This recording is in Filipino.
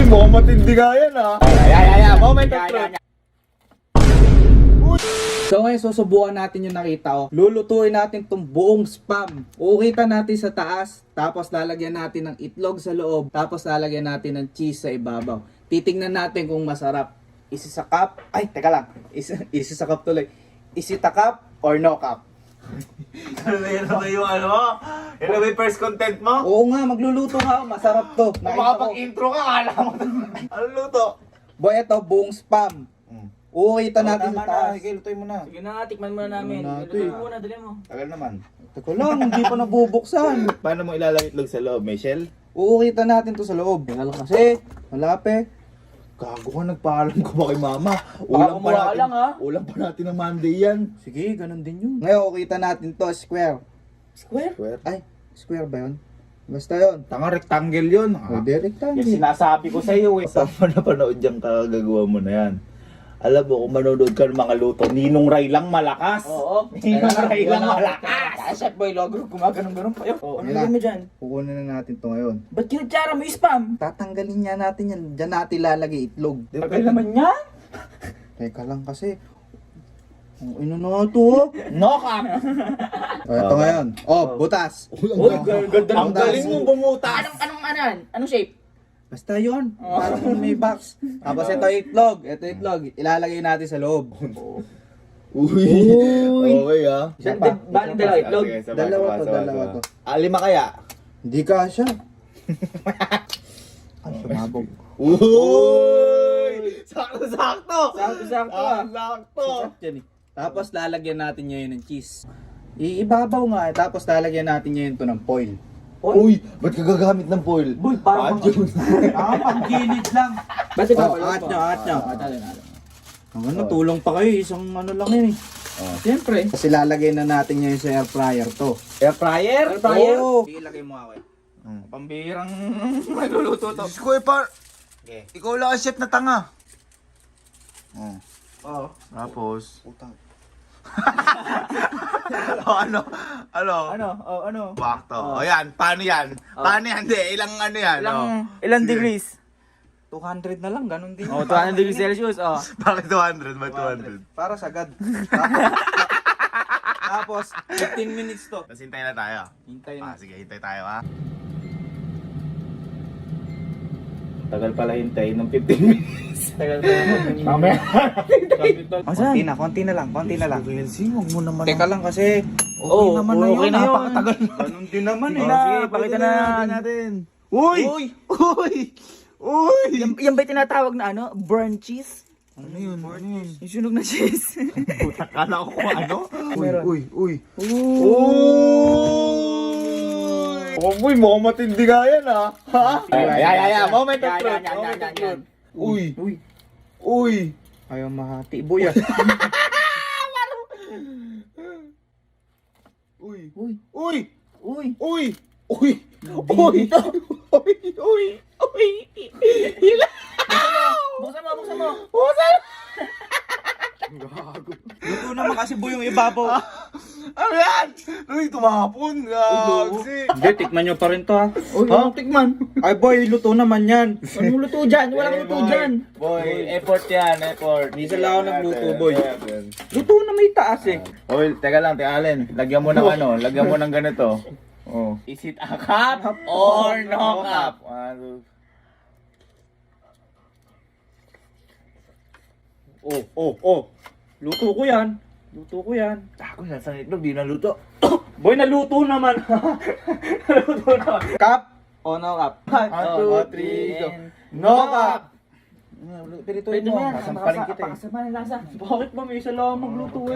mukhang matindi nga yan Moment of truth. So ngayon susubukan natin yung nakita ko. Lulutuin natin tong buong spam. Ukita natin sa taas, tapos lalagyan natin ng itlog sa loob, tapos lalagyan natin ng cheese sa ibabaw. Titingnan natin kung masarap. Isisakap, ay teka lang, isisakap tuloy. Isitakap or no cup? Yan ba yung ano? Yan ba yung first content mo? Oo nga, magluluto ka, masarap to. Kung Nakita ko. makapag-intro ka, kala mo. Ano luto? Boy, ito buong spam. Ukita natin sa taas. Sige, lutuin mo na. Sige na nga, tikman muna namin. Ano natin? Dali mo muna, dali mo. Tagal naman. Teka lang, hindi pa nabubuksan. Paano mo ilalagay itlog sa loob? May shell? Ukita natin to sa loob. Teka lang kasi, malapit. Gago ka, nagpaalam ko ba kay mama? kumuha lang, ha? Ulam pa natin ng Monday yan. Sige, ganun din yun. Ngayon, ukita natin to, square. Square? Swear. Ay, square ba yun? Basta yun. Tanga, rectangle yun. O, rectangle. Yung sinasabi ko sa iyo eh. Saan mo napanood yung kagagawa mo na yan? Alam mo, kung manonood ka ng mga luto, Ninong Ray lang malakas. Oo. Ninong Ray lang malakas. Kaya Chef Boy Logro, gumaganong-ganong pa yun. Oh, Ano yun gawin na. mo dyan? Kukunin na natin to ngayon. Ba't kinatsara mo yung spam? Tatanggalin niya natin yan. Diyan natin lalagay itlog. Tagal naman yan. Teka lang kasi. Ang ino na to. No ka! O, ito ngayon. Oh, butas. Uy, ganda Ang galing mong bumutas. Anong shape? Basta yun. Parang may box. Tapos ito itlog. Ito itlog. Ilalagay natin sa loob. Uy! Okay ah. Bali dalawa itlog? Sige, sabay, Dalawa sabay, to, sabay, dalawa sabay. to. Lima kaya? Hindi kasya. Ay, sumabog. Uy! Sakto-sakto! Sakto-sakto ah. Sakto! Sarap yan eh. Tapos lalagyan natin ngayon ng cheese. Iibabaw nga eh. Tapos lalagyan natin ngayon to ng foil. Uy! Ba't ka gagamit ng foil? Boy, parang Pang-gilid lang. Ba't ito? Oh, angat nyo, angat nyo. Ang ano, tulong pa kayo. Isang ano lang yun eh. Siyempre. Kasi lalagay na natin ngayon sa air fryer to. Air fryer? Air fryer? Oo. Ilagay mo ako eh. Pambihirang magluluto to. Diyos ko eh, ikaw lang ang chef na tanga. Oo. Tapos? Utang. Ano? Ano? Bakto. O yan, paano yan? Paano yan? Di, ilang ano yan? Ilang degrees? 200 na lang, ganun din. Oh, 200 degrees Celsius, oh. Bakit 200? Ba't 200? Para sagad. Tapos, 15 minutes to. Tapos hintay na tayo. Hintayin mo. Sige, hintay tayo ha. Tagal pala hintay ng 15 minutes. Tagal pa naman. Mamaya. Konti na lang. Renzi, huwag mo naman. Teka lang kasi, Oo, naman na okay yun. na yun. Napakatagal na. ganun din naman eh. Sige, pakita na natin. Uy! Uy! Yan ba yung tinatawag na ano? Burn cheese? Ano yun? Ano yun? Yung sunog na cheese. Akala ko kung ano? Meron. Uy! Uy, mukhang matindi nga yan ha? Moment of truth. Moment of truth. Uy! Ayaw mahati. Buya. Uy! Uy. Uy! Uy. Uy! Uy! Uy! Buksan mo. Luto naman kasi buyong ibabaw. Ano yan? Uy, tumahapon. Gagsi. Hindi, tikman nyo pa rin to ha. Uy, anong tikman? Ay boy, luto naman yan. Anong luto dyan? Walang luto dyan. Boy, effort yan, effort. Minsan lang ako nagluto, boy. Ayan. Luto na may taas eh. Oy, teka lang, Allen. Lagyan mo ng ano, lagyan mo ng ganito. Oh. Is it a cup or no cup? Oh. Luto ko yan. Ako, nasa itlog, di naluto. Boy, naluto naman. Cup o no cup? 1, 2, 3, go. No cup! Pirito Pwede mo. mo yan. Sasampalin kita eh. Pakasama ng lasa. Bakit ba may isa lang magluto eh?